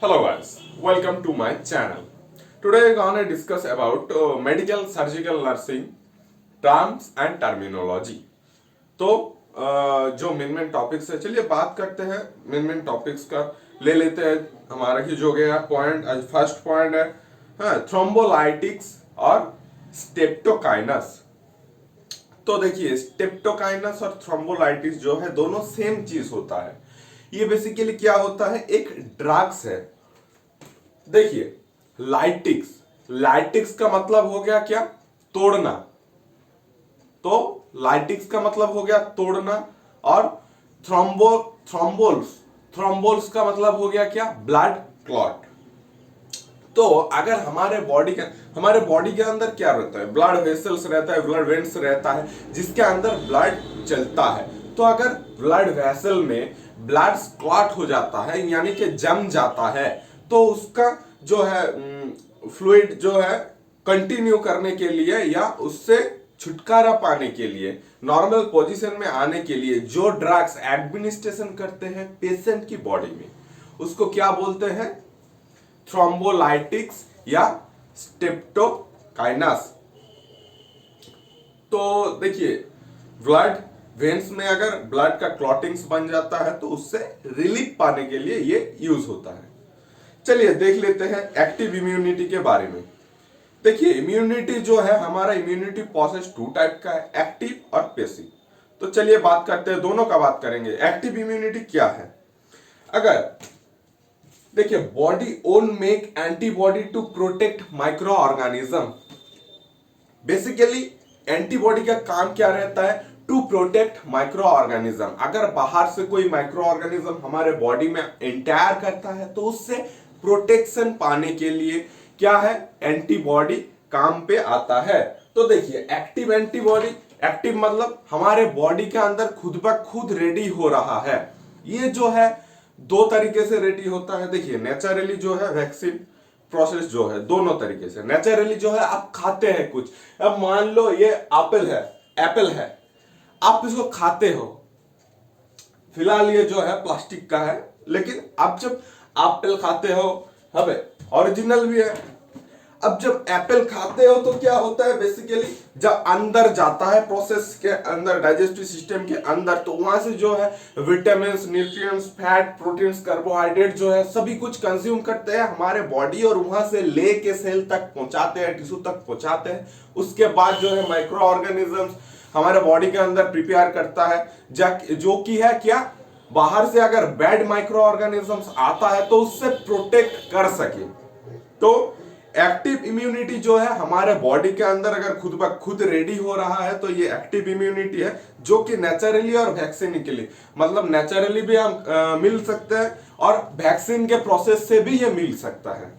Hello guys, welcome to my channel. Today we're gonna discuss about medical surgical nursing terms and terminology. तो जो main topics है, चलिए बात करते हैं मेन टॉपिक्स का। ले लेते हैं हमारा की जो गया पॉइंट। फर्स्ट पॉइंट है थ्रोम्बोलाइटिक्स और स्टेप्टोकाइनस। तो देखिए स्टेप्टोकाइनस और थ्रोम्बोलाइटिस जो है दोनों सेम चीज होता है। ये बेसिकली क्या होता है, एक ड्रग्स है। देखिए लाइटिक्स, लाइटिक्स का मतलब हो गया क्या, तोड़ना। तो लाइटिक्स का मतलब हो गया तोड़ना। और थ्रोम्बोल्स, थ्रोम्बोल्स का मतलब हो गया क्या, ब्लड क्लॉट। तो अगर हमारे बॉडी के अंदर क्या रहता है, ब्लड वेसल्स रहता है, ब्लड वेन्स रहता है जिसके अंदर ब्लड चलता है। तो अगर ब्लड वेसल में ब्लड क्लॉट हो जाता है यानी कि जम जाता है, तो उसका जो है फ्लूइड जो है कंटिन्यू करने के लिए या उससे छुटकारा पाने के लिए, नॉर्मल पोजीशन में आने के लिए जो ड्रग्स एडमिनिस्ट्रेशन करते हैं पेशेंट की बॉडी में, उसको क्या बोलते हैं, थ्रोम्बोलाइटिक्स या स्टेप्टोकाइनस। तो देखिए ब्लड वेन्स में अगर ब्लड का क्लॉटिंग्स बन जाता है तो उससे रिलीफ पाने के लिए ये यूज होता है। चलिए देख लेते हैं एक्टिव इम्यूनिटी के बारे में। देखिए इम्यूनिटी जो है, हमारा इम्यूनिटी प्रोसेस टू टाइप का है, एक्टिव और पैसिव। तो चलिए बात करते हैं, दोनों का बात करेंगे। एक्टिव इम्यूनिटी क्या है, अगर देखिए body own make antibody to protect micro organism. Basically antibody का काम क्या रहता है, टू प्रोटेक्ट माइक्रो ऑर्गेनिज्म। अगर बाहर से कोई माइक्रो ऑर्गेनिज्म हमारे बॉडी में एंटायर करता है तो उससे प्रोटेक्शन पाने के लिए क्या है, एंटीबॉडी काम पे आता है। तो देखिए एक्टिव एंटीबॉडी, एक्टिव मतलब हमारे बॉडी के अंदर खुद ब खुद रेडी हो रहा है। ये जो है दो तरीके से रेडी होता है। देखिए नेचुरली जो है वैक्सीन प्रोसेस जो है दोनों तरीके से। नेचुरली जो है आप खाते हैं कुछ, अब मान लो ये एप्पल है, आप इसको खाते हो। फिलहाल ये जो है प्लास्टिक का है, लेकिन आप जब एप्पल खाते हो, हमें ओरिजिनल भी है। अब जब एप्पल खाते हो तो क्या होता है, बेसिकली जब अंदर जाता है प्रोसेस के अंदर, डाइजेस्टिव सिस्टम के अंदर, तो वहां से जो है vitamin, nutrients, fat, proteins, carbohydrate जो है सभी कुछ कंज्यूम करते हैं हमारे बॉडी, और वहां से लेके सेल तक पहुंचाते हैं, टिश्यू तक पहुंचाते हैं। उसके बाद जो है माइक्रो ऑर्गेनिजम्स हमारे बॉडी के अंदर प्रिपेयर करता है, जो कि है क्या, बाहर से अगर बैड माइक्रो ऑर्गेनिजम्स आता है तो उससे प्रोटेक्ट कर सके। तो एक्टिव इम्यूनिटी जो है हमारे बॉडी के अंदर अगर खुद ब खुद रेडी हो रहा है तो ये एक्टिव इम्यूनिटी है, जो कि नेचुरली और वैक्सीनिकली, मतलब नेचुरली भी हम मिल सकते हैं और वैक्सीन के प्रोसेस से भी ये मिल सकता है।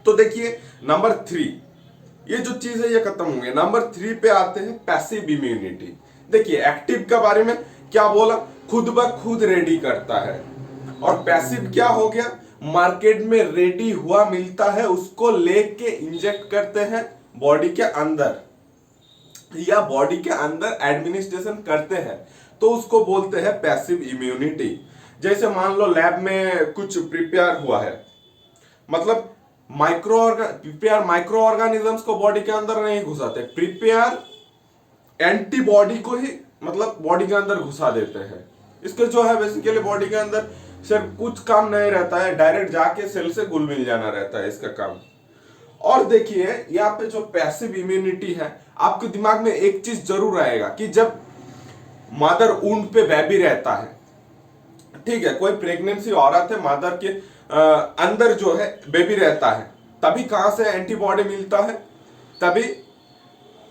तो देखिए नंबर 3, ये जो चीज है ये खत्म हो गई। नंबर 3 पे आते हैं पैसिव इम्यूनिटी। देखिए एक्टिव के बारे में क्या बोला, खुद ब खुद रेडी करता है, और पैसिव क्या हो गया, मार्केट में रेडी हुआ मिलता है, उसको लेके इंजेक्ट करते हैं बॉडी के अंदर या बॉडी के अंदर एडमिनिस्ट्रेशन करते हैं, तो उसको बोलते हैं पैसिव इम्यूनिटी। जैसे मान लो लैब में कुछ प्रिपेयर हुआ है, मतलब माइक्रो ऑर्गेनिजम्स को बॉडी के अंदर नहीं घुसाते, प्रिपेयर एंटीबॉडी को ही मतलब बॉडी के अंदर घुसा देते हैं। इसके जो है बेसिकली बॉडी के अंदर सिर्फ कुछ काम नहीं रहता है, डायरेक्ट जाके सेल से घुल मिल जाना रहता है इसका काम। और देखिए यहाँ पे जो पैसिव इम्यूनिटी है, आपके दिमाग में एक चीज जरूर आएगा कि जब मदर ऊंट पे बेबी रहता है, ठीक है, कोई प्रेगनेंसी औरत है, मदर के अंदर जो है बेबी रहता है, तभी कहां से एंटीबॉडी मिलता है, तभी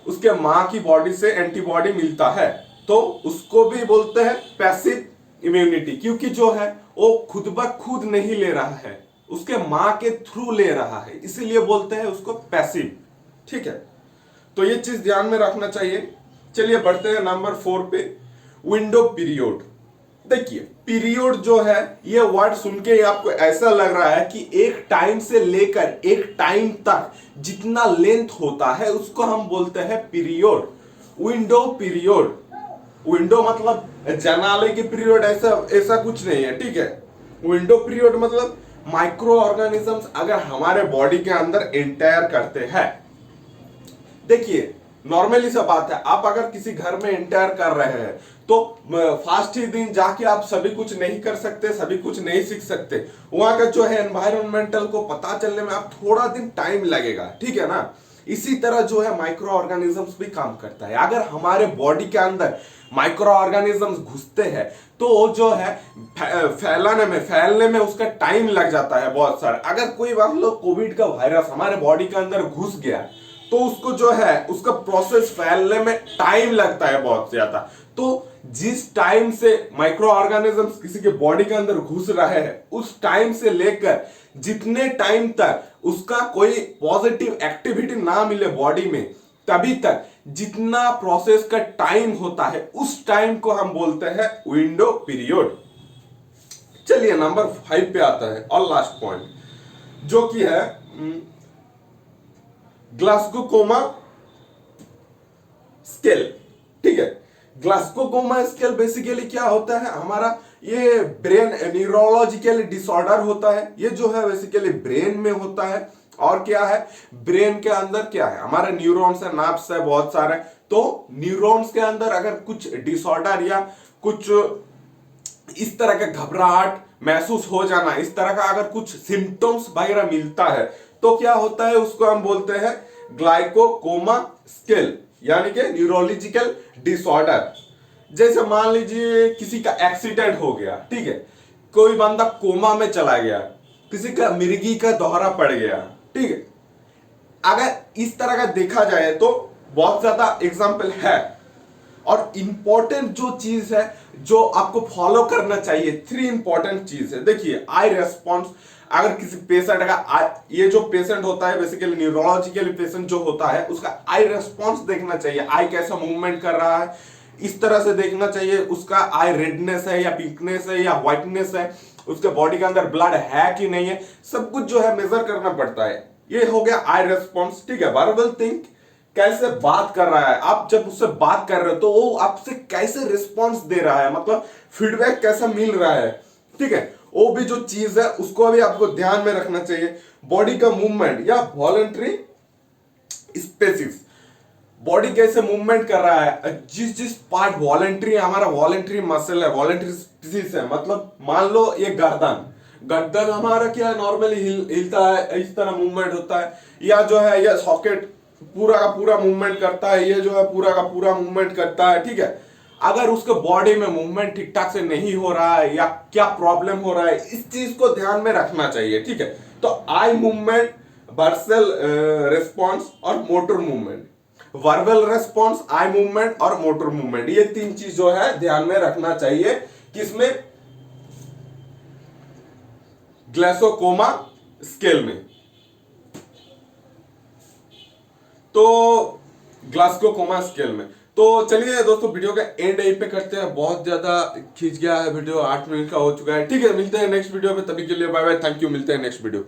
उसके मां की बॉडी से एंटीबॉडी मिलता है। तो उसको भी बोलते हैं पैसिव इम्यूनिटी, क्योंकि जो है वो खुद ब खुद नहीं ले रहा है, उसके मां के थ्रू ले रहा है, इसीलिए बोलते हैं उसको पैसिव। ठीक है, तो ये चीज ध्यान में रखना चाहिए। चलिए बढ़ते हैं नंबर 4 पे, विंडो पीरियड। देखिए पीरियड जो है, ये वर्ड सुन के आपको ऐसा लग रहा है कि एक टाइम से लेकर एक टाइम तक जितना लेंथ होता है उसको हम बोलते हैं पीरियड, विंडो पीरियड। विंडो मतलब जनाले की पीरियड, ऐसा कुछ नहीं है, ठीक है। विंडो पीरियड मतलब माइक्रो ऑर्गेनिजम्स अगर हमारे बॉडी के अंदर एंटायर करते हैं, देखिए नॉर्मली सा बात है, आप अगर किसी घर में एंटर कर रहे हैं तो फास्ट ही दिन जाके आप सभी कुछ नहीं कर सकते, सभी कुछ नहीं सीख सकते। वहां का जो है एनवायरमेंटल को पता चलने में आप थोड़ा दिन टाइम लगेगा, ठीक है ना। इसी तरह जो है माइक्रो ऑर्गेनिजम्स भी काम करता है। अगर हमारे बॉडी के अंदर माइक्रो ऑर्गेनिजम्स घुसते हैं तो जो है फैलने में उसका टाइम लग जाता है बहुत सारा। अगर कोई मान लो कोविड का वायरस हमारे बॉडी के अंदर घुस गया तो उसको जो है उसका प्रोसेस फैलने में टाइम लगता है बहुत ज्यादा। तो जिस टाइम से माइक्रो ऑर्गेनिजम्स किसी के बॉडी के अंदर घुस रहे हैं उस टाइम से लेकर जितने टाइम तक उसका कोई पॉजिटिव एक्टिविटी ना मिले बॉडी में, तभी तक जितना प्रोसेस का टाइम होता है उस टाइम को हम बोलते हैं विंडो पीरियड। चलिए नंबर 5 पे आता है और लास्ट पॉइंट जो कि है ग्लासगो कोमा स्केल, ठीक है। ग्लासगो कोमा स्केल बेसिकली क्या होता है, हमारा ये ब्रेन न्यूरोलॉजिकल डिसऑर्डर होता है। ये जो है बेसिकली ब्रेन में होता है। और क्या है, ब्रेन के अंदर क्या है, हमारे न्यूरॉन्स है, नर्व्स है बहुत सारे। तो न्यूरॉन्स के अंदर अगर कुछ डिसऑर्डर या कुछ इस तरह का घबराहट महसूस हो जाना, इस तरह का अगर कुछ सिम्टम्स वगैरह मिलता है तो क्या होता है, उसको हम बोलते हैं ग्लाइकोकोमा स्केल, यानी कि न्यूरोलॉजिकल डिसऑर्डर। जैसे मान लीजिए किसी का एक्सीडेंट हो गया, ठीक है, कोई बंदा कोमा में चला गया, किसी का मिर्गी का दौरा पड़ गया, ठीक है। अगर इस तरह का देखा जाए तो बहुत ज्यादा एग्जाम्पल है। और इंपॉर्टेंट जो चीज है जो आपको फॉलो करना चाहिए, 3 इंपॉर्टेंट चीज है। देखिए आई रेस्पॉन्स, अगर किसी पेशेंट का ये जो पेशेंट होता है बेसिकली न्यूरोलॉजिकल पेशेंट जो होता है उसका आई रेस्पॉन्स देखना चाहिए, आई कैसा मूवमेंट कर रहा है इस तरह से देखना चाहिए। उसका आई रेडनेस है या पिंकनेस है या व्हाइटनेस है, उसके बॉडी के अंदर ब्लड है कि नहीं है, सब कुछ जो है मेजर करना पड़ता है। ये हो गया आई रेस्पॉन्स, ठीक है। वर्बल थिंक, कैसे बात कर रहा है, आप जब उससे बात कर रहे हो तो वो आपसे कैसे रिस्पॉन्स दे रहा है, मतलब फीडबैक कैसा मिल रहा है, ठीक है। वो भी जो चीज है उसको भी आपको ध्यान में रखना चाहिए। बॉडी का मूवमेंट या वॉलंटरी स्पेसिस, बॉडी कैसे मूवमेंट कर रहा है, जिस जिस पार्ट वॉलंटरी, हमारा वॉलंटरी मसल है, वॉलंटरी स्पेसिस है, मतलब मान लो ये गर्दन हमारा क्या नॉर्मली हिलता है, इस तरह मूवमेंट होता है, या जो है ये सॉकेट पूरा का पूरा मूवमेंट करता है, ये जो है पूरा का पूरा मूवमेंट करता है, ठीक है। अगर उसके बॉडी में मूवमेंट ठीक ठाक से नहीं हो रहा है या क्या प्रॉब्लम हो रहा है, इस चीज को ध्यान में रखना चाहिए, ठीक है। तो आई मूवमेंट, वर्सल रिस्पॉन्स और motor movement, verbal response, eye movement और मोटर मूवमेंट, ये 3 चीज जो है ध्यान में रखना चाहिए। किसमें, ग्लासोकोमा स्केल में। तो ग्लासकोमा स्केल में। तो चलिए दोस्तों वीडियो का एंड यहीं पे करते हैं, बहुत ज्यादा खींच गया है वीडियो, 8 मिनट का हो चुका है, ठीक है। मिलते हैं नेक्स्ट वीडियो में, तभी के लिए बाय बाय, थैंक यू, मिलते हैं नेक्स्ट वीडियो।